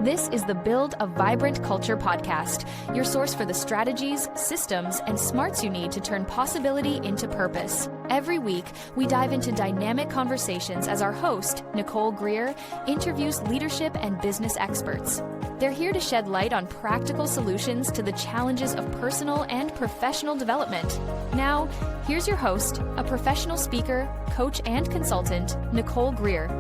This is the Build a Vibrant Culture podcast, your source for the strategies, systems, and smarts you need to turn possibility into purpose. Every week, we dive into dynamic conversations as our host, Nicole Greer, interviews leadership and business experts. They're here to shed light on practical solutions to the challenges of personal and professional development. Now, here's your host, a professional speaker, coach, and consultant, Nicole Greer.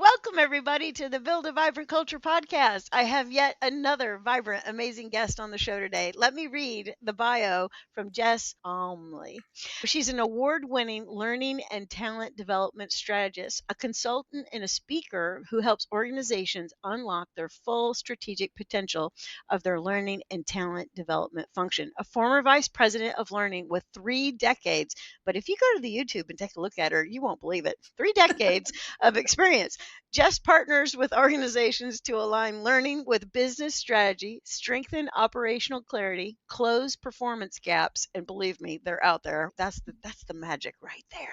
Welcome, everybody, to the Build a Vibrant Culture podcast. I have yet another vibrant, amazing guest on the show today. Let me read the bio from Jess Almlie. She's an award-winning learning and talent development strategist, a consultant, and a speaker who helps organizations unlock their full strategic potential of their learning and talent development function. A former vice president of learning with 3 decades, but if you go to the YouTube and take a look at her, you won't believe it. 3 decades of experience. Jess partners with organizations to align learning with business strategy, strengthen operational clarity, close performance gaps, and believe me, they're out there. That's the magic right there.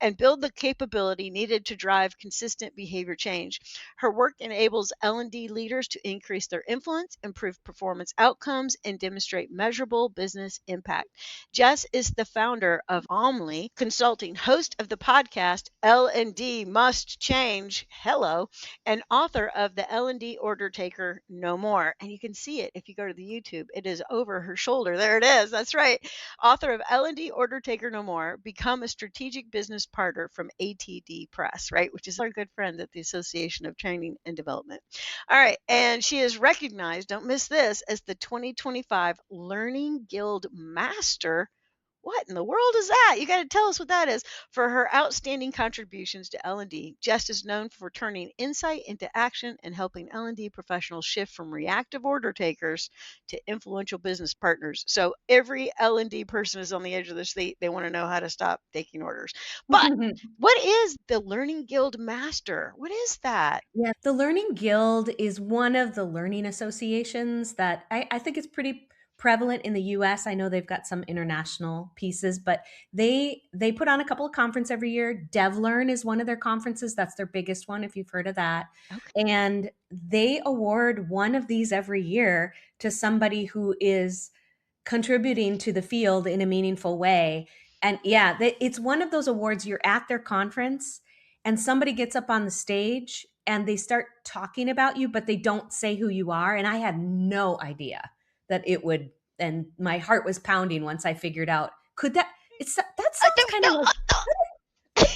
And build the capability needed to drive consistent behavior change. Her work enables L&D leaders to increase their influence, improve performance outcomes, and demonstrate measurable business impact. Jess is the founder of Almlie Consulting, host of the podcast L&D Must Change. Hello, and author of the L&D Order Taker No More. And you can see it if you go to the YouTube. It is over her shoulder. There it is. That's right. Author of L&D Order Taker No More, become a strategic business partner from ATD Press, right? Which is our good friend at the Association of Training and Development. All right. And she is recognized, don't miss this, as the 2025 Learning Guild Master. What in the world is that? You got to tell us what that is. For her outstanding contributions to L&D, Jess is known for turning insight into action and helping L&D professionals shift from reactive order takers to influential business partners. So every L&D person is on the edge of their seat. They want to know how to stop taking orders. But what is the Learning Guild Master? What is that? Yeah, the Learning Guild is one of the learning associations that I think is pretty prevalent in the US. I know they've got some international pieces, but they put on a couple of conferences every year. DevLearn is one of their conferences. That's their biggest one, if you've heard of that. Okay. And they award one of these every year to somebody who is contributing to the field in a meaningful way. And yeah, it's one of those awards. You're at their conference and somebody gets up on the stage and they start talking about you, but they don't say who you are. And I had no idea that it would, and my heart was pounding once I figured out, that sounds kind of like,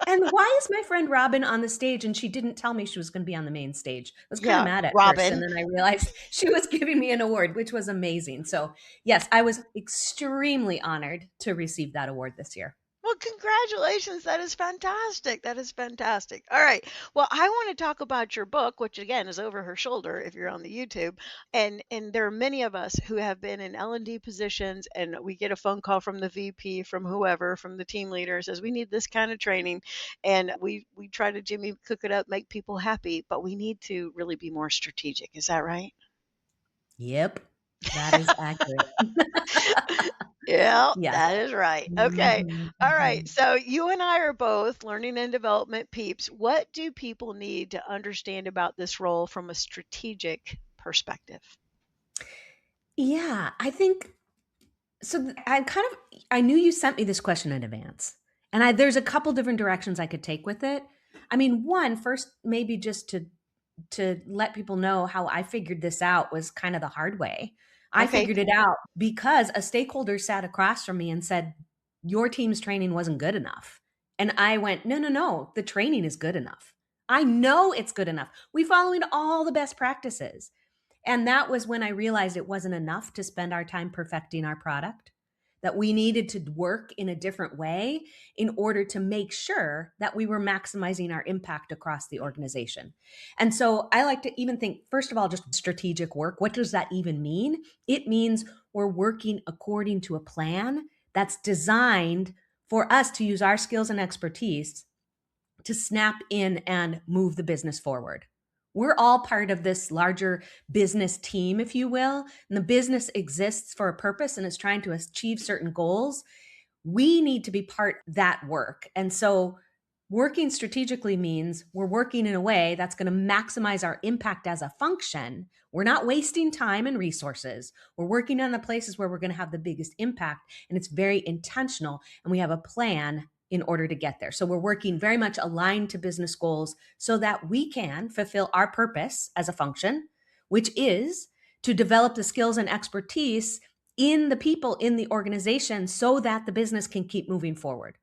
and why is my friend Robin on the stage? And she didn't tell me she was going to be on the main stage. I was kind of mad at Robin. First, and then I realized she was giving me an award, which was amazing. So yes, I was extremely honored to receive that award this year. Well, congratulations. That is fantastic. That is fantastic. All right. Well, I want to talk about your book, which again is over her shoulder if you're on the YouTube. And there are many of us who have been in L&D positions, and we get a phone call from the VP, from whoever, from the team leader, says we need this kind of training. And we try to Jimmy cook it up, make people happy, but we need to really be more strategic. Is that right? Yep. That is accurate. Yeah, that is right. Okay. All right. So you and I are both learning and development peeps. What do people need to understand about this role from a strategic perspective? Yeah, I think so. I knew you sent me this question in advance, and there's a couple different directions I could take with it. I mean, first, maybe just to let people know how I figured this out was kind of the hard way. I figured it out because a stakeholder sat across from me and said, your team's training wasn't good enough. And I went, no, the training is good enough. I know it's good enough. We following all the best practices. And that was when I realized it wasn't enough to spend our time perfecting our product, that we needed to work in a different way in order to make sure that we were maximizing our impact across the organization. And so I like to even think, first of all, just strategic work. What does that even mean? It means we're working according to a plan that's designed for us to use our skills and expertise to snap in and move the business forward. We're all part of this larger business team, if you will, and the business exists for a purpose and is trying to achieve certain goals. We need to be part of that work. And so Working strategically means we're working in a way that's going to maximize our impact as a function. We're not wasting time and resources. We're working on the places where we're going to have the biggest impact, and it's very intentional, and we have a plan in order to get there. So we're working very much aligned to business goals so that we can fulfill our purpose as a function, which is to develop the skills and expertise in the people in the organization so that the business can keep moving forward.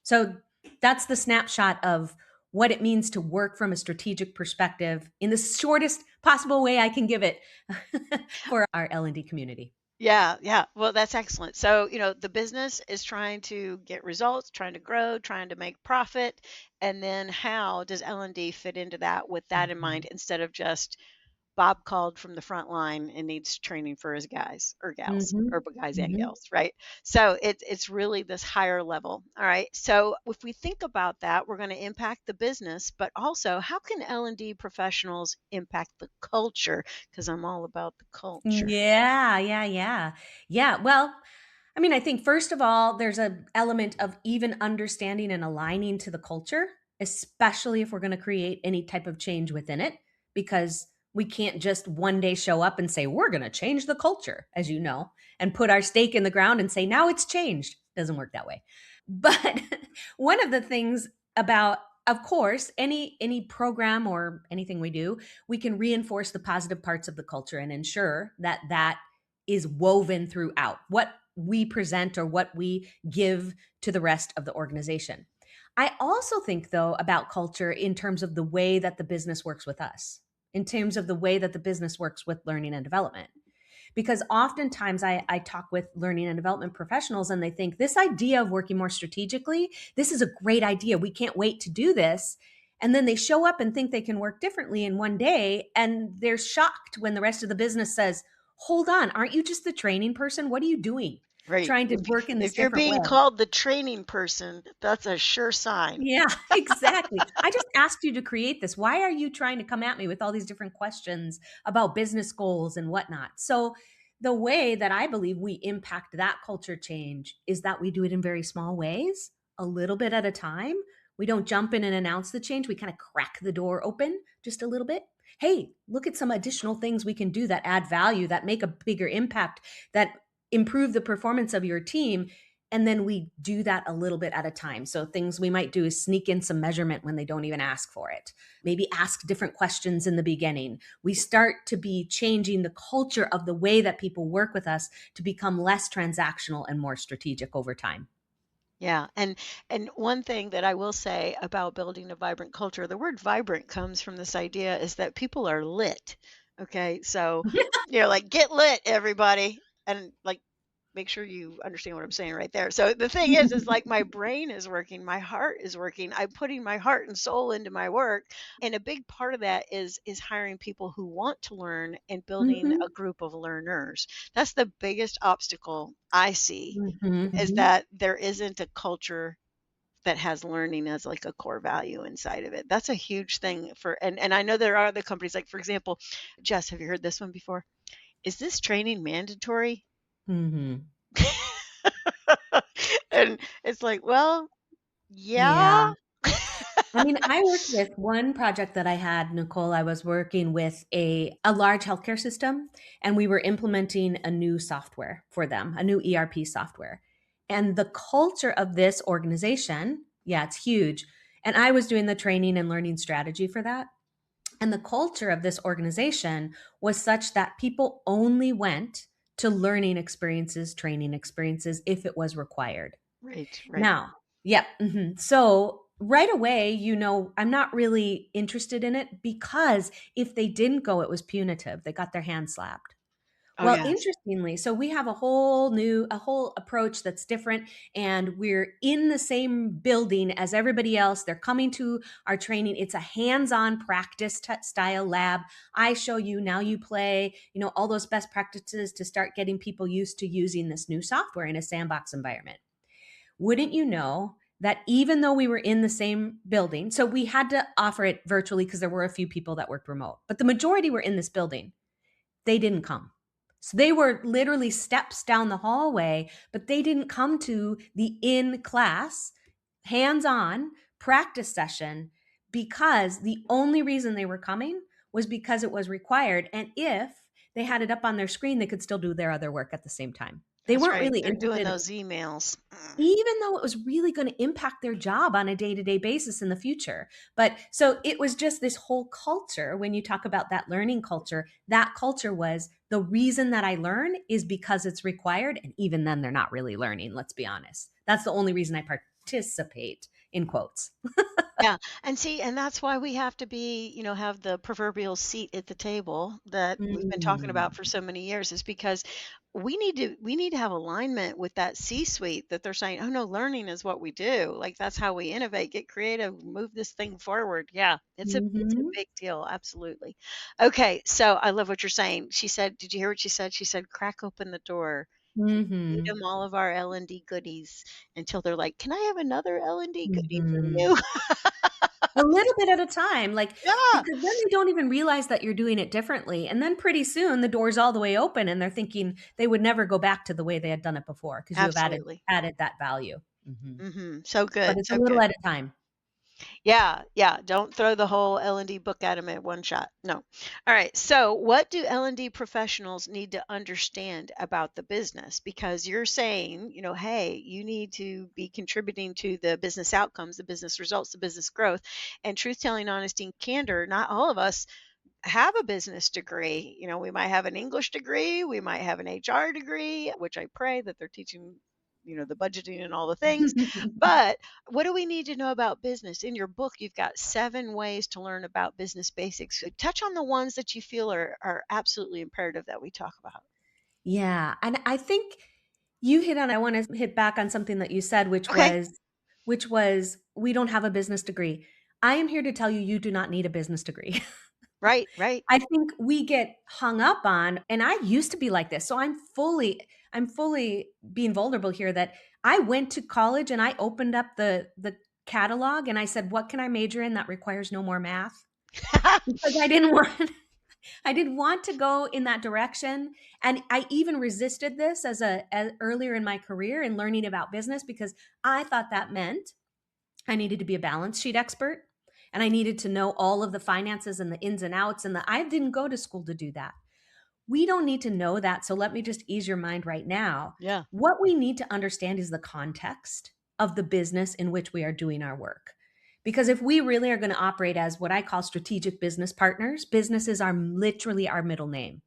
So that's the snapshot of what it means to work from a strategic perspective in the shortest possible way I can give it for our L&D community. Yeah. Well, that's excellent. So, the business is trying to get results, trying to grow, trying to make profit. And then how does L&D fit into that with that in mind instead of just Bob called from the front line and needs training for his guys or gals Mm-hmm. or guys and Mm-hmm. gals, right? So it's really this higher level. All right. So if we think about that, we're going to impact the business, but also how can L&D professionals impact the culture? Because I'm all about the culture. Yeah. Well, I mean, I think first of all, there's an element of even understanding and aligning to the culture, especially if we're going to create any type of change within it, because we can't just one day show up and say, we're going to change the culture, as you know, and put our stake in the ground and say, now it's changed. Doesn't work that way. But one of the things about, of course, any program or anything we do, we can reinforce the positive parts of the culture and ensure that that is woven throughout what we present or what we give to the rest of the organization. I also think, though, about culture in terms of the way that the business works with us, in terms of the way that the business works with learning and development. Because oftentimes I talk with learning and development professionals and they think this idea of working more strategically, this is a great idea. We can't wait to do this. And then they show up and think they can work differently in one day. And they're shocked when the rest of the business says, hold on, aren't you just the training person? What are you doing? Right. Trying to work in this If you're different being way. called the training person, that's a sure sign. Yeah, exactly. I just asked you to create this. Why are you trying to come at me with all these different questions about business goals and whatnot? So, the way that I believe we impact that culture change is that we do it in very small ways, a little bit at a time. We don't jump in and announce the change. We kind of crack the door open just a little bit. Hey, look at some additional things we can do that add value, that make a bigger impact, that improve the performance of your team. And then we do that a little bit at a time. So things we might do is sneak in some measurement when they don't even ask for it. Maybe ask different questions in the beginning. We start to be changing the culture of the way that people work with us to become less transactional and more strategic over time. Yeah, and one thing that I will say about building a vibrant culture, the word vibrant comes from this idea is that people are lit. Okay, so like get lit, everybody, and like make sure you understand what I'm saying right there. So the thing is like my brain is working, my heart is working. I'm putting my heart and soul into my work, and a big part of that is hiring people who want to learn and building Mhm. a group of learners. That's the biggest obstacle I see is Mhm. that there isn't a culture that has learning as like a core value inside of it. That's a huge thing and I know there are other companies like for example, Jess, have you heard this one before? Is this training mandatory? Mhm. And it's like, well, Yeah. yeah. I mean, I worked with one project that I had, Nicole. I was working with a large healthcare system, and we were implementing a new software for them, a new ERP software. And the culture of this organization, yeah, it's huge. And I was doing the training and learning strategy for that. And the culture of this organization was such that people only went to learning experiences, training experiences if it was required. Right. Now, yeah. So right away, I'm not really interested in it because if they didn't go, it was punitive. They got their hand slapped. Oh Well, yes. interestingly, so we have a whole approach that's different, and we're in the same building as everybody else. They're coming to our training. It's a hands-on practice style lab. I show you, now you play, all those best practices to start getting people used to using this new software in a sandbox environment. Wouldn't you know that even though we were in the same building, so we had to offer it virtually because there were a few people that worked remote, but the majority were in this building. They didn't come. So they were literally steps down the hallway, but they didn't come to the in class, hands on practice session because the only reason they were coming was because it was required. And if they had it up on their screen, they could still do their other work at the same time. They That's weren't right. really They're doing interested, those emails. even though it was really going to impact their job on a day-to-day basis in the future. But so it was just this whole culture. When you talk about that learning culture, that culture was the reason that I learn is because it's required. And even then they're not really learning. Let's be honest. That's the only reason I participate, in quotes. Yeah. And see, and that's why we have to be, have the proverbial seat at the table that we've been talking Mm. about for so many years, is because we need to have alignment with that C-suite, that they're saying, "Oh no, learning is what we do. Like that's how we innovate, get creative, move this thing forward." Yeah, it's a Mhm. big deal, absolutely. Okay, so I love what you're saying. She said, did you hear what she said? She said, "Crack open the door. Feed Mhm. them all of our L&D goodies until they're like, 'Can I have another L&D goodie from Mhm. you?'" A little bit at a time, like, Yeah, because then they don't even realize that you're doing it differently, and then pretty soon the door's all the way open, and they're thinking they would never go back to the way they had done it before because you have absolutely. added that value. Mhm. So But good, it's a so little good. at a time. Yeah, yeah, don't throw the whole L&D book at them at one shot. No. All right. So, what do L&D professionals need to understand about the business? Because you're saying, hey, you need to be contributing to the business outcomes, the business results, the business growth, and truth telling, honesty, and candor. Not all of us have a business degree. We might have an English degree, we might have an HR degree, which I pray that they're teaching, the budgeting and all the things. But what do we need to know about business? In your book, you've got 7 ways to learn about business basics. So touch on the ones that you feel are absolutely imperative that we talk about. Yeah, and I think you hit on I wanna hit back on something that you said, Okay. which was, "We don't have a business degree." I am here to tell you, you do not need a business degree. Right, right. I think we get hung up on, and I used to be like this. So I'm fully being vulnerable here that I went to college and I opened up the catalog and I said, "What can I major in that requires no more math?" Because I didn't want I didn't want to go in that direction. And I even resisted this as earlier in my career in learning about business because I thought that meant I needed to be a balance sheet expert and I needed to know all of the finances and the ins and outs. And I didn't go to school to do that. We don't need to know that. So let me just ease your mind right now. Yeah, What we need to understand is the context of the business in which we are doing our work. Because if we really are going to operate as what I call strategic business partners, businesses are literally our middle name.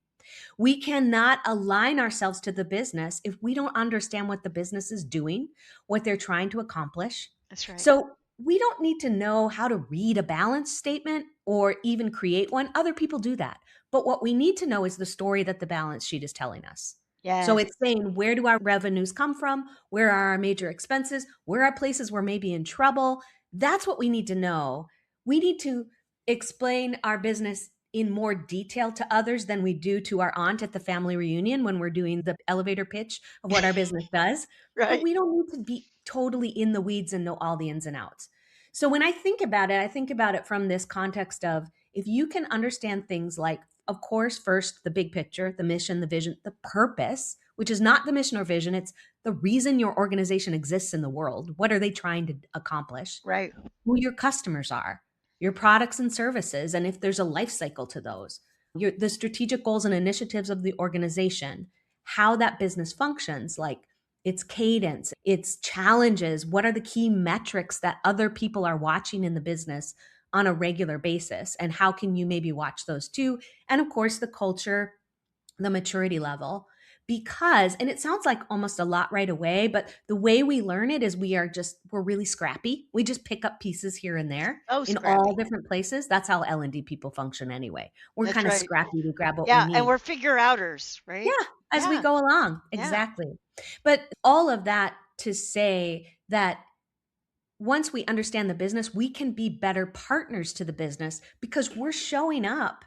We cannot align ourselves to the business if we don't understand what the business is doing, what they're trying to accomplish. that's right. So we don't need to know how to read a balance statement or even create one. Other people do that. But what we need to know is the story that the balance sheet is telling us. So Yes. it's saying, where do our revenues come from? Where are our major expenses? Where are places we're maybe in trouble? That's what we need to know. We need to explain our business in more detail to others than we do to our aunt at the family reunion when we're doing the elevator pitch of what our business does. But Right. we don't need to be totally in the weeds and know all the ins and outs. So when I think about it, I think about it from this context of if you can understand things like, of course, first, the big picture, the mission, the vision, the purpose, which is not the mission or vision, it's the reason your organization exists in the world. What are they trying to accomplish? Right. Who your customers are, your products and services, and if there's a life cycle to those, the strategic goals and initiatives of the organization, how that business functions, like its cadence, its challenges, what are the key metrics that other people are watching in the business on a regular basis, and how can you maybe watch those too? And of course, the culture, the maturity level, because and it sounds like almost a lot right away, but the way we learn it is we're really scrappy. We just pick up pieces here and there Oh, in all scrappy. different places. That's how L&D people function anyway. We're That's kind of right. scrappy. We grab what we Yeah, and need. we're figure outers, right? Yeah, as we Yeah, go along. yeah. Exactly. But all of that to say that once we understand the business, we can be better partners to the business because we're showing up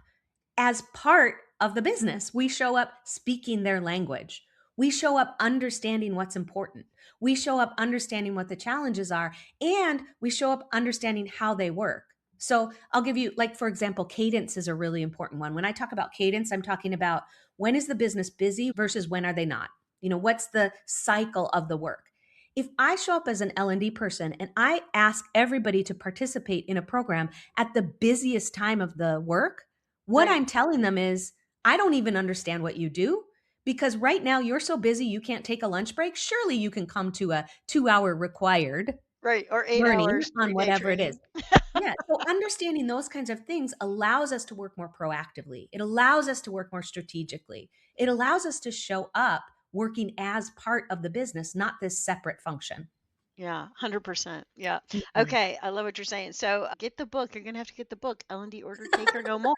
as part of the business. We show up speaking their language. We show up understanding what's important. We show up understanding what the challenges are, and we show up understanding how they work. So I'll give you, like, for example, cadence is a really important one. When I talk about cadence, I'm talking about when is the business busy versus when are they not? What's the cycle of the work? If I show up as an L&D person and I ask everybody to participate in a program at the busiest time of the work, what Right. I'm telling them is, I don't even understand what you do, because right now you're so busy you can't take a lunch break. Surely you can come to a 2-hour required Right. Or 8 learning hours, on 3-day whatever it is. training. Yeah. So understanding those kinds of things allows us to work more proactively. It allows us to work more strategically. It allows us to show up working as part of the business, not this separate function. Yeah, 100%. Yeah. Mhm. Okay, I love what you're saying. So, get the book. You're gonna have to get the book, L&D Order Taker No More.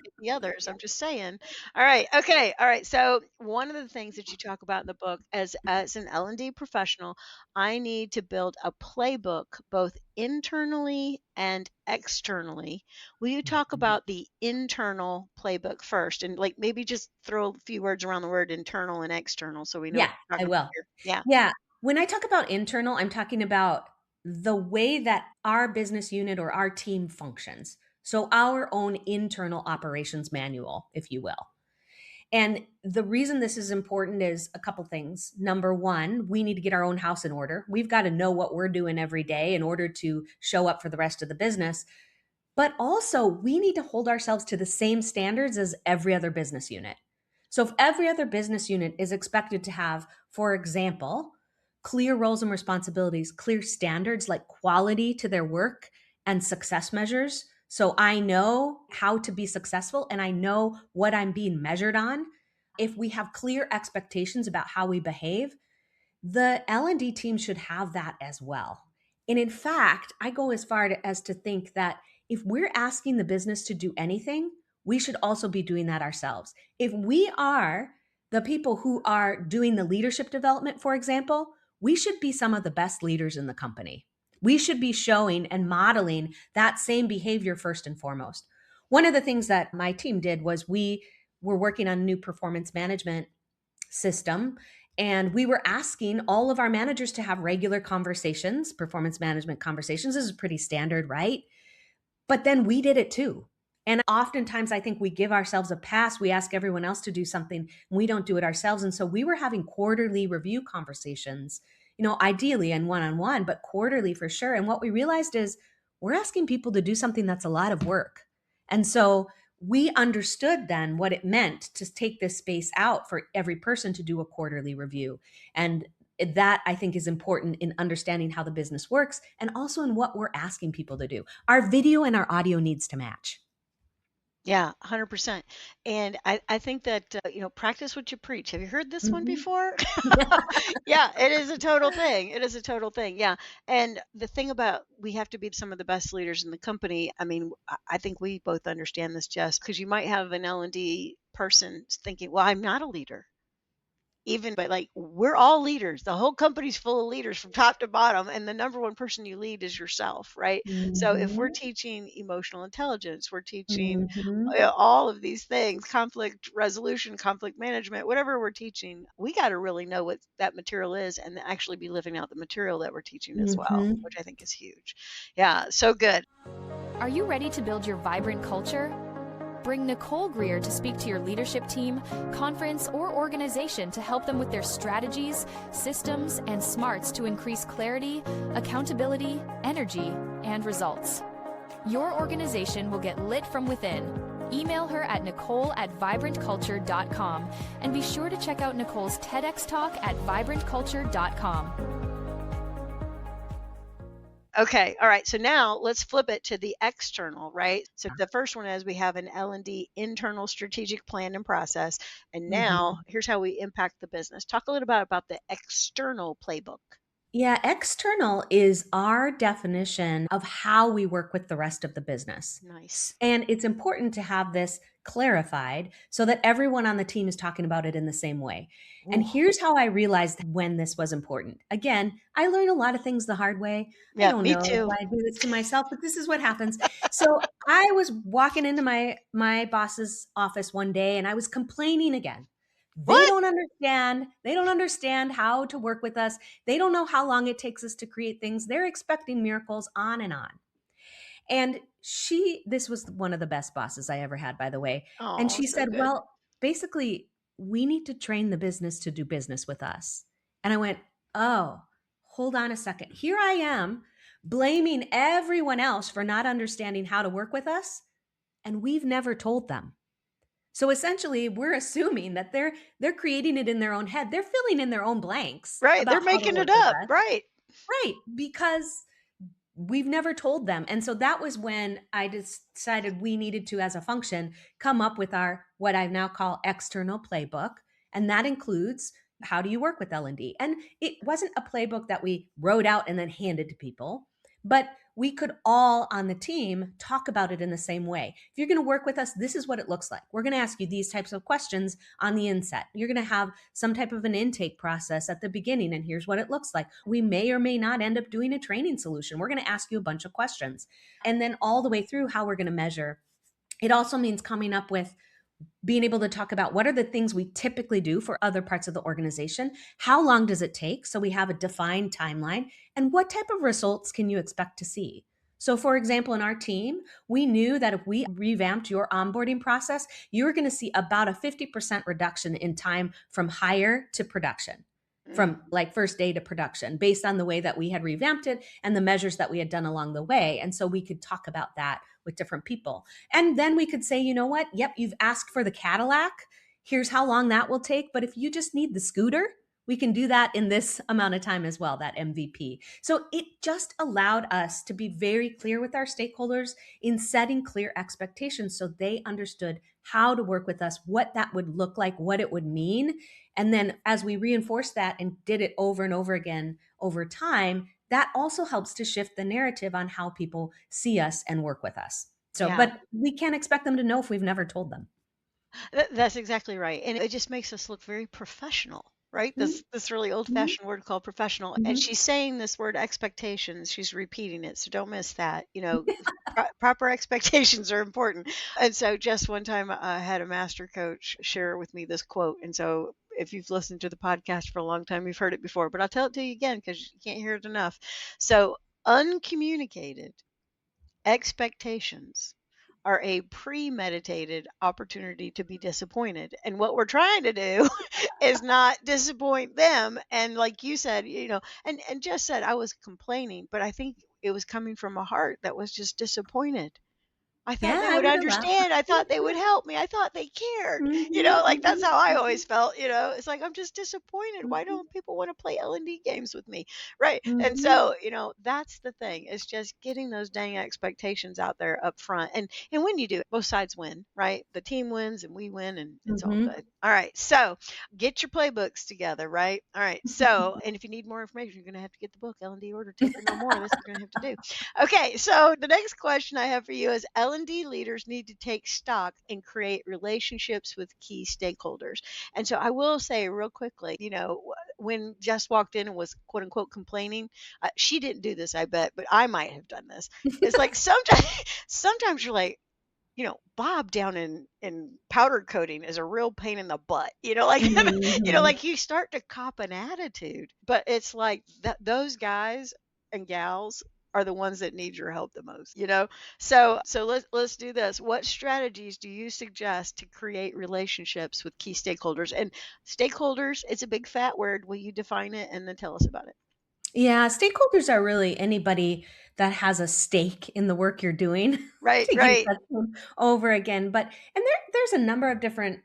Get the others. I'm just saying. All right. Okay. All right. So, one of the things that you talk about in the book, as an L&D professional, I need to build a playbook both internally and externally. Will you talk Mhm. about the internal playbook first, and like maybe just throw a few words around the word internal and external so we know what Yeah, we're I talking about will. here? Yeah. Yeah. When I talk about internal, I'm talking about the way that our business unit or our team functions. So, our own internal operations manual, if you will. And the reason this is important is a couple things. Number one, we need to get our own house in order. We've got to know what we're doing every day in order to show up for the rest of the business. But also, we need to hold ourselves to the same standards as every other business unit. So, if every other business unit is expected to have, for example, clear roles and responsibilities, clear standards like quality to their work and success measures. So, I know how to be successful and I know what I'm being measured on. If we have clear expectations about how we behave, the L&D team should have that as well. And in fact, I go as far as to think that if we're asking the business to do anything, we should also be doing that ourselves. If we are the people who are doing the leadership development, for example, we should be some of the best leaders in the company. We should be showing and modeling that same behavior first and foremost. One of the things that my team did was we were working on a new performance management system. And we were asking all of our managers to have regular conversations, performance management conversations. This is pretty standard, right? But then we did it too. And oftentimes I think we give ourselves a pass. We ask everyone else to do something, and we don't do it ourselves. And so we were having quarterly review conversations, ideally and one on one, but quarterly for sure. And what we realized is we're asking people to do something that's a lot of work. And so we understood then what it meant to take this space out for every person to do a quarterly review. And that I think is important in understanding how the business works and also in what we're asking people to do. Our video and our audio needs to match. Yeah, 100%. And I think that, practice what you preach. Have you heard this one Mhm. before? Yeah, it is a total thing. It is a total thing. Yeah. And the thing about we have to be some of the best leaders in the company. I mean, I think we both understand this, Jess, because you might have an L&D person thinking, well, I'm not a leader. Even but like we're all leaders. The whole company's full of leaders from top to bottom, and the number one person you lead is yourself, right? So if we're Mhm. teaching emotional intelligence, we're teaching Mhm. all of these things, conflict resolution, conflict management, whatever we're teaching, we got to really know what that material is and actually be living out the material that we're teaching as well, Mhm. which I think is huge. Yeah, so good. Are you ready to build your vibrant culture? Bring Nicole Greer to speak to your leadership team, conference, or organization to help them with their strategies, systems, and smarts to increase clarity, accountability, energy, and results. Your organization will get lit from within. Email her at nicole@vibrantculture.com and be sure to check out Nicole's TEDx talk at vibrantculture.com. Okay, all right. So now let's flip it to the external, right? So the first one is we have an L&D internal strategic plan and process, and now Mhm. here's how we impact the business. Talk a little about the external playbook. Yeah, external is our definition of how we work with the rest of the business. Nice. And it's important to have this clarified so that everyone on the team is talking about it in the same way. And Ooh, here's how I realized when this was important. Again, I learned a lot of things the hard way. I yeah, don't me know if too. I do this to myself, but this is what happens. So I was walking into my boss's office one day and I was complaining again. They What? don't understand. They don't understand how to work with us. They don't know how long it takes us to create things. They're expecting miracles on and on. And this was one of the best bosses I ever had, by the way. And Oh, she so said, good. well, basically, we need to train the business to do business with us. And I went, oh, hold on a second. Here I am blaming everyone else for not understanding how to work with us, and we've never told them. So essentially, we're assuming that they're creating it in their own head. They're filling in their own blanks Right. They're about how to making work it with up. us. Right. Right, because we've never told them. And so that was when I decided we needed to, as a function, come up with our, what I now call external playbook. And that includes, how do you work with L&D? And it wasn't a playbook that we wrote out and then handed to people, but we could all on the team talk about it in the same way. If you're going to work with us, this is what it looks like. We're going to ask you these types of questions on the inset. You're going to have some type of an intake process at the beginning, and here's what it looks like. We may or may not end up doing a training solution. We're going to ask you a bunch of questions. And then all the way through how we're going to measure. It also means coming up with being able to talk about what are the things we typically do for other parts of the organization. How long does it take? So we have a defined timeline. And what type of results can you expect to see? So for example, in our team, we knew that if we revamped your onboarding process, you were going to see about a 50% reduction in time from hire to production, from like first day to production, based on the way that we had revamped it and the measures that we had done along the way. And so we could talk about that with different people. And then we could say, you know what? Yep, you've asked for the Cadillac. Here's how long that will take. But if you just need the scooter, we can do that in this amount of time as well, that MVP. So it just allowed us to be very clear with our stakeholders in setting clear expectations so they understood how to work with us, what that would look like, what it would mean. And then as we reinforced that and did it over and over again over time, that also helps to shift the narrative on how people see us and work with us. So, Yeah. but we can't expect them to know if we've never told them. That's exactly right. And it just makes us look very professional, right? This really old-fashioned word called professional. And she's saying this word expectations. She's repeating it. So don't miss that. You know, proper expectations are important. And so just one time I had a master coach share with me this quote. And so if you've listened to the podcast for a long time, you've heard it before, but I'll tell it to you again because you can't hear it enough. So uncommunicated expectations are a premeditated opportunity to be disappointed. And what we're trying to do is not disappoint them. And like you said, you know, and Jess said I was complaining, but I think it was coming from a heart that was just disappointed. I thought Yeah, they I would would allow. understand. I thought they would help me. I thought they cared. You know, like that's how I always felt, you know. It's like I'm just disappointed. Why don't people want to play L&D games with me? Right. And so, you know, that's the thing. It's just getting those dang expectations out there up front. And when you do it, both sides win, right? The team wins and we win and it's all good. All right. So get your playbooks together, right? All right. So, and if you need more information, you're going to have to get the book, L&D Order Taker No More. That's what you're going to have to do. Okay. So the next question I have for you is L&D leaders need to take stock and create relationships with key stakeholders. And so I will say real quickly, you know, when Jess walked in and was quote unquote complaining, she didn't do this, I bet, but I might have done this. It's like sometimes you're like, you know, Bob down in powder coating is a real pain in the butt, you know, like, you know, like you start to cop an attitude, but it's like that those guys and gals are the ones that need your help the most, you know? So let's do this. What strategies do you suggest to create relationships with key stakeholders? And stakeholders, it's a big fat word. Will you define it and then tell us about it? Yeah, stakeholders are really anybody that has a stake in the work you're doing. Right, To use right. that term over again. But and there's a number of different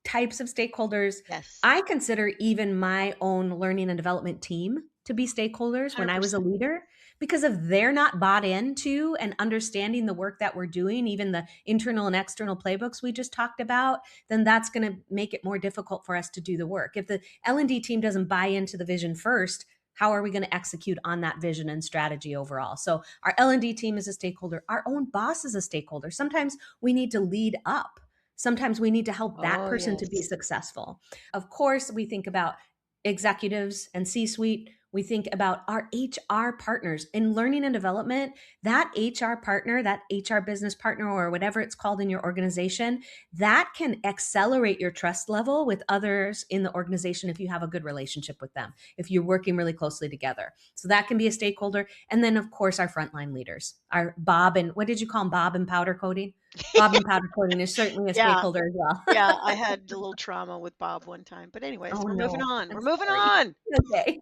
types of stakeholders. Yes. I consider even my own learning and development team to be stakeholders when I was a 100%. leader, because if they're not bought into and understanding the work that we're doing, even the internal and external playbooks we just talked about, then that's going to make it more difficult for us to do the work. If the L&D team doesn't buy into the vision first, how are we going to execute on that vision and strategy overall? So our L&D team is a stakeholder. Our own boss is a stakeholder. Sometimes we need to lead up. Sometimes we need to help that person to be successful. Of course, we think about executives and C-suite. We think about our HR partners in learning and development. That HR partner, that HR business partner, or whatever it's called in your organization, that can accelerate your trust level with others in the organization if you have a good relationship with them, if you're working really closely together. So that can be a stakeholder. And then, of course, our frontline leaders, our Bob and what did you call him? Bob and powder coating? Bob and powder coating is certainly a stakeholder as well. Yeah, I had a little trauma with Bob one time. But anyways, Oh, we're moving no. on. I'm We're moving sorry. on. Okay.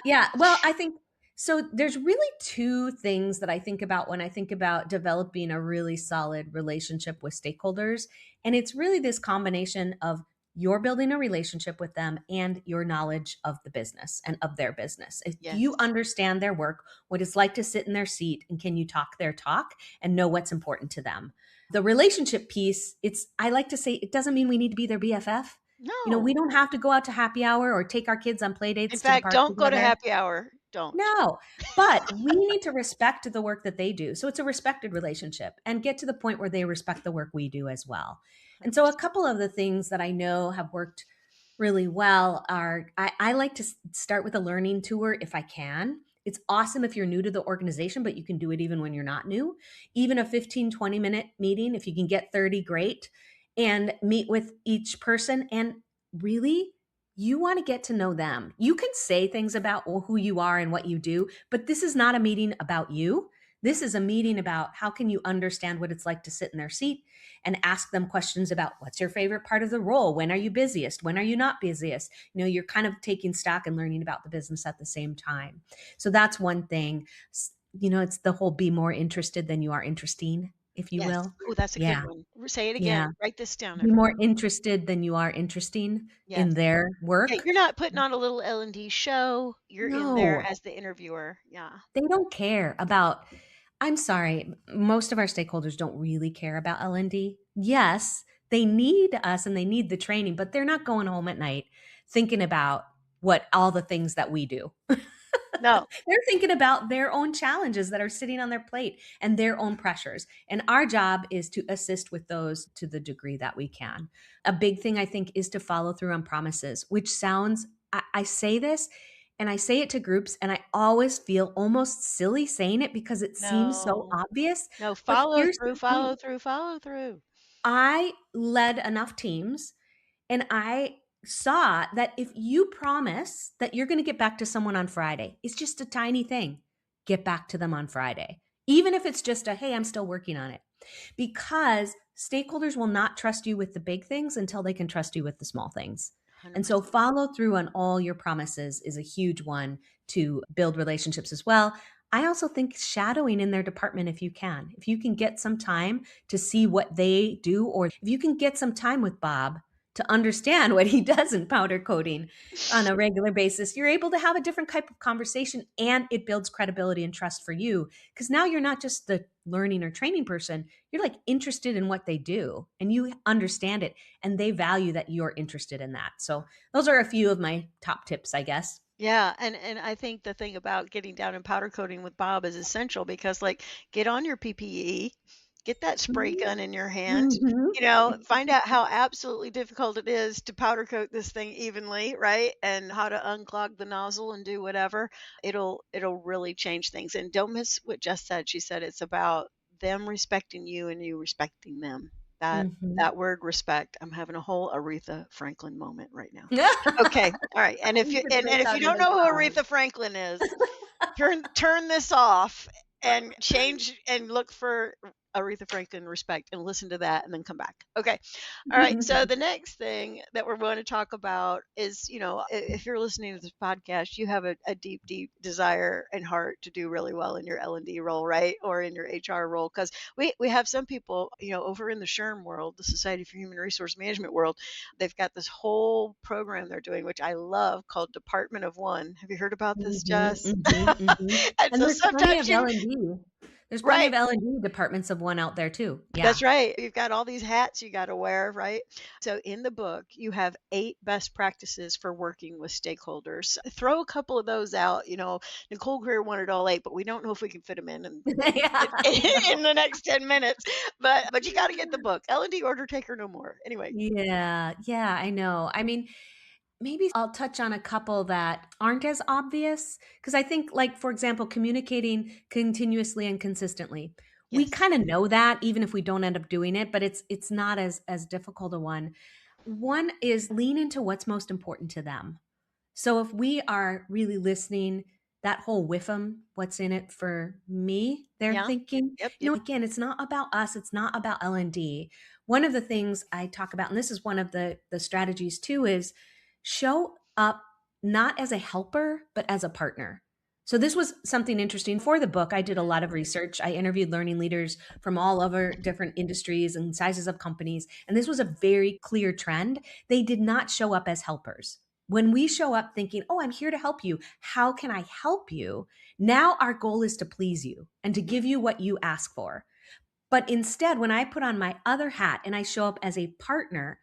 Yeah. Well, I think so. There's really two things that I think about when I think about developing a really solid relationship with stakeholders. And it's really this combination of you're building a relationship with them and your knowledge of the business and of their business. If Yes. you understand their work, what it's like to sit in their seat, and can you talk their talk and know what's important to them? The relationship piece, I like to say, it doesn't mean we need to be their BFF. We No. don't have to go out to happy hour or take our kids on play In dates to the fact, park don't go to together. happy hour. Don't. No, but we need to respect the work that they do. So it's a respected relationship, and get to the point where they respect the work we do as well. And so a 100%. couple of the things that I know have worked really well are I like to start with a learning tour if I can. It's awesome if you're new to the organization, but you can do it even when you're not new. Even a 15-20 minute meeting, if you can get 30, great. And meet with each person. And really, you want to get to know them. You can say things about who you are and what you do, but this is not a meeting about you. This is a meeting about how can you understand what it's like to sit in their seat and ask them questions about what's your favorite part of the role? When are you busiest? When are you not busiest? You're kind of taking stock and learning about the business at the same time. So that's one thing. It's the whole be more interested than you are interesting, if you Yes. will. Oh, that's a good Yeah. one. Say it Yeah. again. Write this down, Be more everybody. interested than you are interesting Yes. in their Yeah, work. you're not putting on a little L&D show. You're in there No, as the interviewer. Yeah. they don't care about, I'm sorry, most of our stakeholders don't really care about L&D. Yes, they need us and they need the training, but they're not going home at night thinking about what all the things that we do. No. They're thinking about their own challenges that are sitting on their plate and their own pressures. And our job is to assist with those to the degree that we can. A big thing I think is to follow through on promises, which sounds, I say this and I say it to groups, and I always feel almost silly saying it because it seems so No. obvious. No, But follow here's through, the thing. follow through, follow through. I led enough teams, and I saw that if you promise that you're going to get back to someone on Friday, it's just a tiny thing. Get back to them on Friday. Even if it's just a, hey, I'm still working on it. Because stakeholders will not trust you with the big things until they can trust you with the small things. And so 100%. follow through on all your promises is a huge one to build relationships as well. I also think shadowing in their department if you can. If you can get some time to see what they do, or if you can get some time with Bob to understand what he does in powder coating on a regular basis, you're able to have a different type of conversation, and it builds credibility and trust for you. Because now you're not just the learning or training person, you're like interested in what they do and you understand it, and they value that you're interested in that. So those are a few of my top tips, I guess. Yeah, and I think the thing about getting down and powder coating with Bob is essential because, like, get on your PPE, get that spray gun in your hand, Mhm. find out how absolutely difficult it is to powder coat this thing evenly, right? And how to unclog the nozzle and do whatever. It'll really change things. And don't miss what Jess said. She said it's about them respecting you and you respecting them. That Mhm. that word respect. I'm having a whole Aretha Franklin moment right now. You Okay, all right. And if you could and break if you out don't into know who song. Aretha Franklin is, turn this off and change and look for Aretha Franklin respect and listen to that and then come back. Okay. All right. So the next thing that we're going to talk about is, if you're listening to this podcast, you have a deep, deep desire and heart to do really well in your L&D role, right? Or in your HR role. Because we have some people, over in the SHRM world, the Society for Human Resource Management world, they've got this whole program they're doing, which I love, called Department of One. Have you heard about this, Mhm, Jess? mhm, mhm. And And so there's plenty sometimes of you, L&D. There's plenty right. of L&D departments of one out there too. Yeah. That's right. You've got all these hats you got to wear, right? So in the book, you have 8 best practices for working with stakeholders. Throw a couple of those out. Nicole Greer wanted all 8, but we don't know if we can fit them in Yeah, I in know. the next 10 minutes. But you got to get the book. L&D order taker no more. Anyway, Yeah, yeah, I know. I mean, maybe I'll touch on a couple that aren't as obvious because I think, like, for example, communicating continuously and consistently. We yes. kind of know that even if we don't end up doing it, but it's not as difficult a one. One is lean into what's most important to them. So if we are really listening, that whole with them, what's in it for me, they're Yeah. thinking, Yep. Yep. again, it's not about us. It's not about L&D. One of the things I talk about, and this is one of the strategies too, is show up not as a helper, but as a partner. So this was something interesting. For the book, I did a lot of research. I interviewed learning leaders from all over different industries and sizes of companies. And this was a very clear trend. They did not show up as helpers. When we show up thinking, oh, I'm here to help you. How can I help you? Now our goal is to please you and to give you what you ask for. But instead, when I put on my other hat and I show up as a partner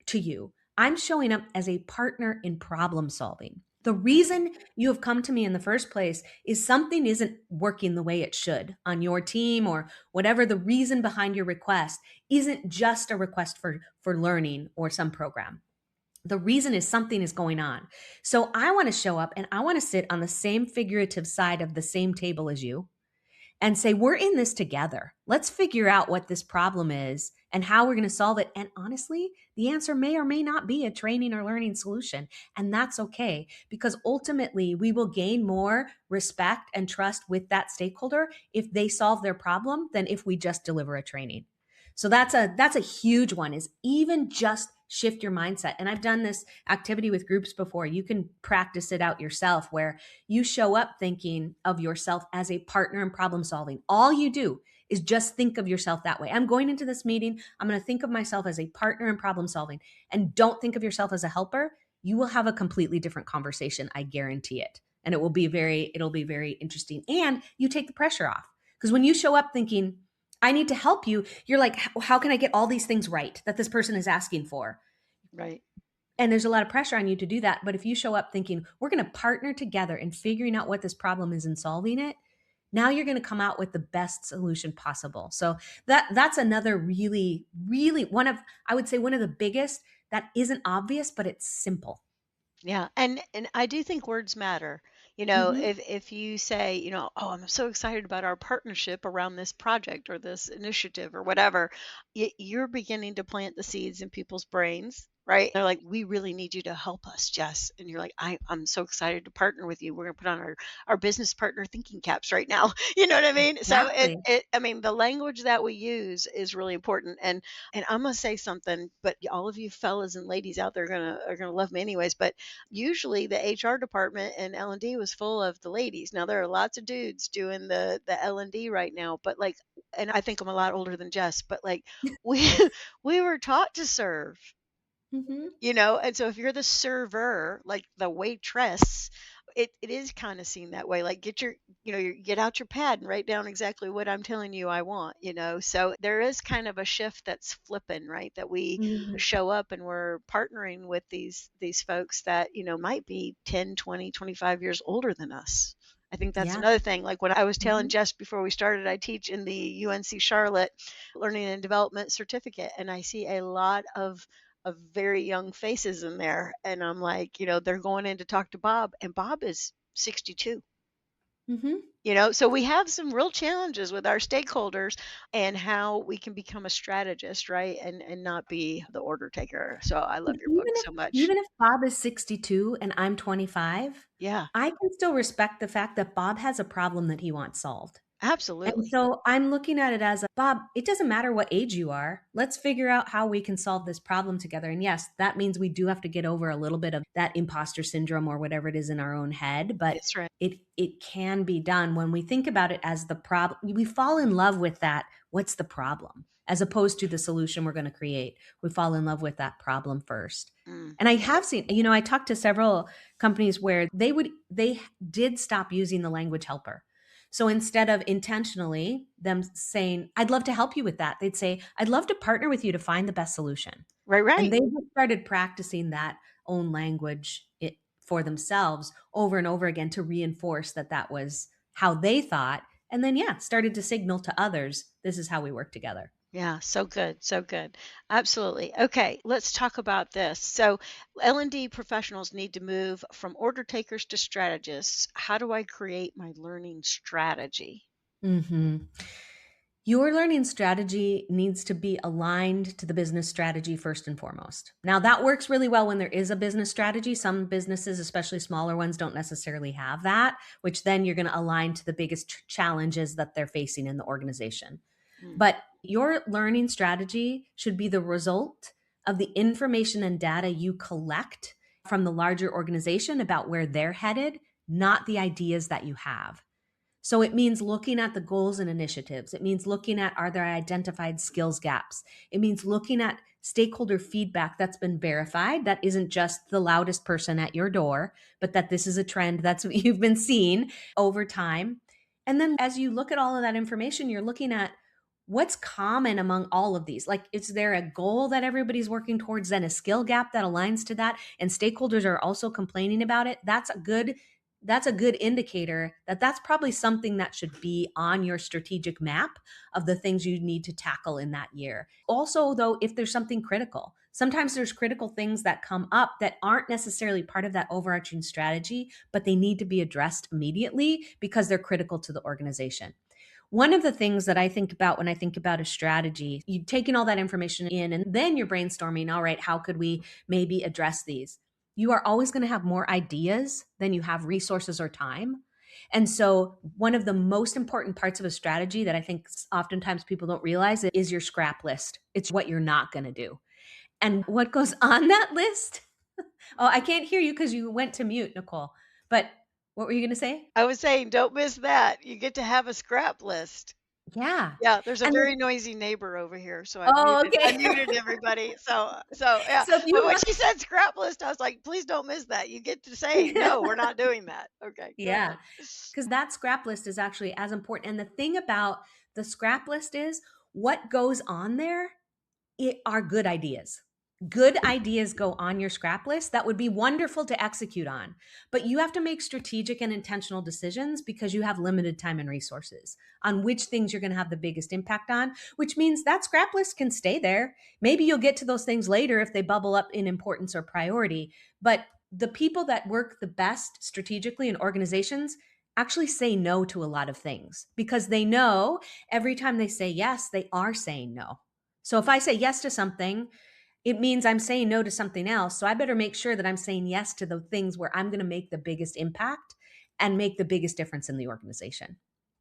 to you, I'm showing up as a partner in problem solving. The reason you have come to me in the first place is something isn't working the way it should on your team, or whatever the reason behind your request isn't just a request for learning or some program. The reason is something is going on. So I want to show up and I want to sit on the same figurative side of the same table as you and say, we're in this together. Let's figure out what this problem is and how we're going to solve it. And honestly, the answer may or may not be a training or learning solution. And that's okay, because ultimately we will gain more respect and trust with that stakeholder if they solve their problem than if we just deliver a training. So that's a huge one, is even just shift your mindset. And I've done this activity with groups before. You can practice it out yourself, where you show up thinking of yourself as a partner in problem solving. All you do is just think of yourself that way. I'm going into this meeting, I'm going to think of myself as a partner in problem solving, and don't think of yourself as a helper. You will have a completely different conversation. I guarantee it. And it'll be very interesting. And you take the pressure off, because when you show up thinking, I need to help you, you're like, how can I get all these things right that this person is asking for? Right. And there's a lot of pressure on you to do that. But if you show up thinking, we're going to partner together in figuring out what this problem is and solving it, now you're going to come out with the best solution possible. So that's another really, really I would say one of the biggest that isn't obvious, but it's simple. Yeah, and I do think words matter. Mm-hmm. If you say, oh, I'm so excited about our partnership around this project or this initiative or whatever, you're beginning to plant the seeds in people's brains, right? They're like, we really need you to help us, Jess. And you're like, I'm so excited to partner with you. We're gonna put on our business partner thinking caps right now. You know what I mean? So Exactly. I mean, the language that we use is really important. And I'm gonna say something, but all of you fellas and ladies out there are gonna love me anyways. But usually the HR department in L&D was full of the ladies. Now there are lots of dudes doing the L&D right now, but like, and I think I'm a lot older than Jess, but like we we were taught to serve, Mm-hmm. and so if you're the server, like the waitress, it is kind of seen that way. Like get out your pad and write down exactly what I'm telling you I want. So there is kind of a shift that's flipping, right? That we Mm-hmm. show up and we're partnering with these folks that, might be 10, 20, 25 years older than us. I think that's Yeah. another thing. Like when I was telling Mm-hmm. Jess before we started, I teach in the UNC Charlotte Learning and Development Certificate, and I see a lot of very young faces in there. And I'm like, they're going in to talk to Bob, and Bob is 62. Mm-hmm. So we have some real challenges with our stakeholders and how we can become a strategist, right? And not be the order taker. So I love But your book so much. even if Bob is 62 and I'm 25, Yeah, I can still respect the fact that Bob has a problem that he wants solved. And absolutely. so I'm looking at it as Bob, it doesn't matter what age you are. Let's figure out how we can solve this problem together. And yes, that means we do have to get over a little bit of that imposter syndrome or whatever it is in our own head, but That's right. it can be done when we think about it as the problem. We fall in love with that. What's the problem? As opposed to the solution we're going to create. We fall in love with that problem first. Mm, And I have seen, I talked to several companies where they did stop using the language helper. So instead of intentionally them saying, I'd love to help you with that, they'd say, I'd love to partner with you to find the best solution. right, And right. they just started practicing that own language for themselves over and over again to reinforce that that was how they thought. And then, yeah, started to signal to others, this is how we work together. Yeah, so good, so good. Absolutely. Okay, let's talk about this. So, L&D professionals need to move from order takers to strategists. How do I create my learning strategy? Hmm. Your learning strategy needs to be aligned to the business strategy first and foremost. Now, that works really well when there is a business strategy. Some businesses, especially smaller ones, don't necessarily have that, which then you're going to align to the biggest challenges that they're facing in the organization. Mm, But your learning strategy should be the result of the information and data you collect from the larger organization about where they're headed, not the ideas that you have. So it means looking at the goals and initiatives. It means looking at, are there identified skills gaps? It means looking at stakeholder feedback that's been verified. That isn't just the loudest person at your door, but that this is a trend that's what you've been seeing over time. And then as you look at all of that information, you're looking at what's common among all of these. Like, is there a goal that everybody's working towards, then a skill gap that aligns to that, and stakeholders are also complaining about it? That's a good indicator that that's probably something that should be on your strategic map of the things you need to tackle in that year. Also, though, if there's something critical, sometimes there's critical things that come up that aren't necessarily part of that overarching strategy, but they need to be addressed immediately because they're critical to the organization. One of the things that I think about when I think about a strategy, you're taking all that information in and then you're brainstorming, all right, how could we maybe address these? You are always going to have more ideas than you have resources or time. And so one of the most important parts of a strategy that I think oftentimes people don't realize is your scrap list. It's what you're not going to do. And what goes on that list? Oh, I can't hear you because you went to mute, Nicole. But what were you going to say? I was saying, don't miss that. You get to have a scrap list. Yeah. Yeah, there's a And very noisy neighbor over here, so oh, I okay. muted everybody. So yeah. So if you But when want, she said scrap list, I was like, please don't miss that. You get to say, no, we're not doing that. Okay, go yeah, ahead. because that scrap list is actually as important. And the thing about the scrap list is what goes on there are good ideas. Good ideas go on your scrap list that would be wonderful to execute on. But you have to make strategic and intentional decisions because you have limited time and resources on which things you're going to have the biggest impact on, which means that scrap list can stay there. Maybe you'll get to those things later if they bubble up in importance or priority. But the people that work the best strategically in organizations actually say no to a lot of things because they know every time they say yes, they are saying no. So if I say yes to something, it means I'm saying no to something else. So I better make sure that I'm saying yes to the things where I'm going to make the biggest impact and make the biggest difference in the organization.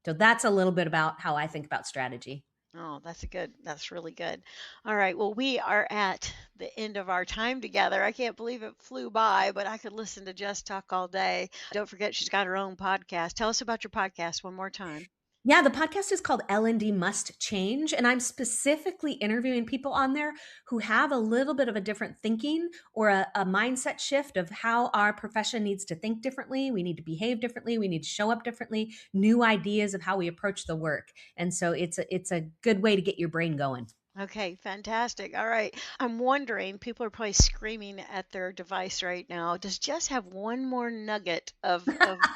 So that's a little bit about how I think about strategy. Oh, that's really good. All right. Well, we are at the end of our time together. I can't believe it flew by, but I could listen to Jess talk all day. Don't forget, she's got her own podcast. Tell us about your podcast one more time. Yeah, the podcast is called L&D Must Change, and I'm specifically interviewing people on there who have a little bit of a different thinking or a mindset shift of how our profession needs to think differently. We need to behave differently. We need to show up differently, new ideas of how we approach the work. And so it's a good way to get your brain going. Okay, fantastic. All right. I'm wondering, people are probably screaming at their device right now. Does Jess have one more nugget of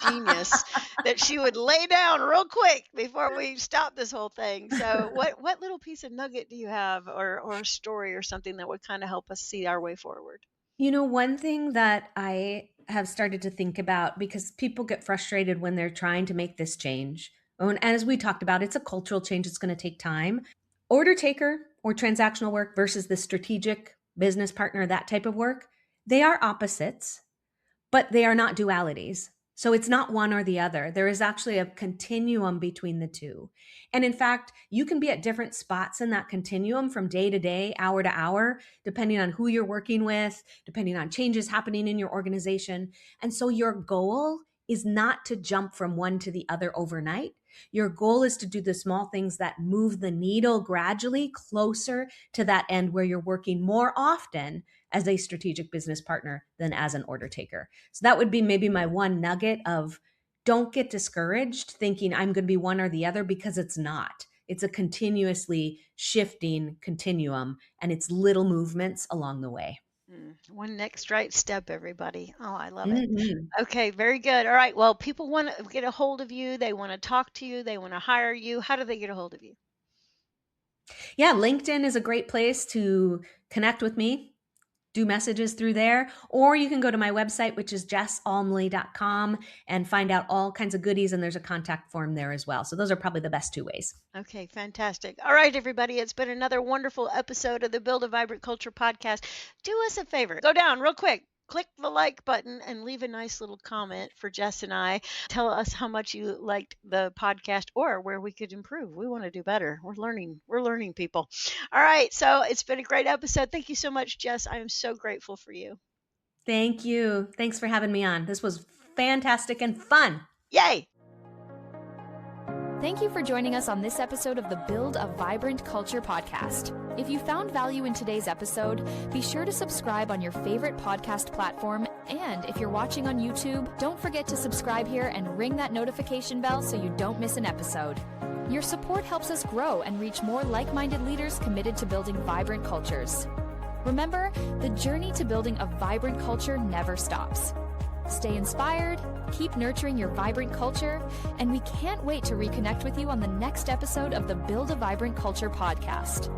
genius that she would lay down real quick before we stop this whole thing? So what little piece of nugget do you have or a story or something that would kind of help us see our way forward? You know, one thing that I have started to think about, because people get frustrated when they're trying to make this change. And as we talked about, it's a cultural change. It's going to take time. Order taker or transactional work versus the strategic business partner, that type of work, they are opposites, but they are not dualities. So it's not one or the other. There is actually a continuum between the two. And in fact, you can be at different spots in that continuum from day to day, hour to hour, depending on who you're working with, depending on changes happening in your organization. And so your goal is not to jump from one to the other overnight. Your goal is to do the small things that move the needle gradually closer to that end where you're working more often as a strategic business partner than as an order taker. So that would be maybe my one nugget of don't get discouraged thinking I'm going to be one or the other, because it's not. It's a continuously shifting continuum and it's little movements along the way. One next right step, everybody. Oh, I love it. Mm-hmm. Okay, very good. All right. Well, people want to get a hold of you. They want to talk to you. They want to hire you. How do they get a hold of you? Yeah, LinkedIn is a great place to connect with me. Do messages through there, or you can go to my website, which is jessalmlie.com, and find out all kinds of goodies, and there's a contact form there as well. So those are probably the best two ways. Okay, fantastic. All right, everybody, it's been another wonderful episode of the Build a Vibrant Culture podcast. Do us a favor, go down real quick, click the like button, and leave a nice little comment for Jess and I. Tell us how much you liked the podcast or where we could improve. We want to do better. We're learning people. All right, so it's been a great episode. Thank you so much, Jess. I am so grateful for you. Thank you. Thanks for having me on. This was fantastic and fun. Yay! Thank you for joining us on this episode of the Build a Vibrant Culture podcast. If you found value in today's episode, be sure to subscribe on your favorite podcast platform. And if you're watching on YouTube, don't forget to subscribe here and ring that notification bell so you don't miss an episode. Your support helps us grow and reach more like-minded leaders committed to building vibrant cultures. Remember, the journey to building a vibrant culture never stops. Stay inspired, keep nurturing your vibrant culture, and we can't wait to reconnect with you on the next episode of the Build a Vibrant Culture podcast.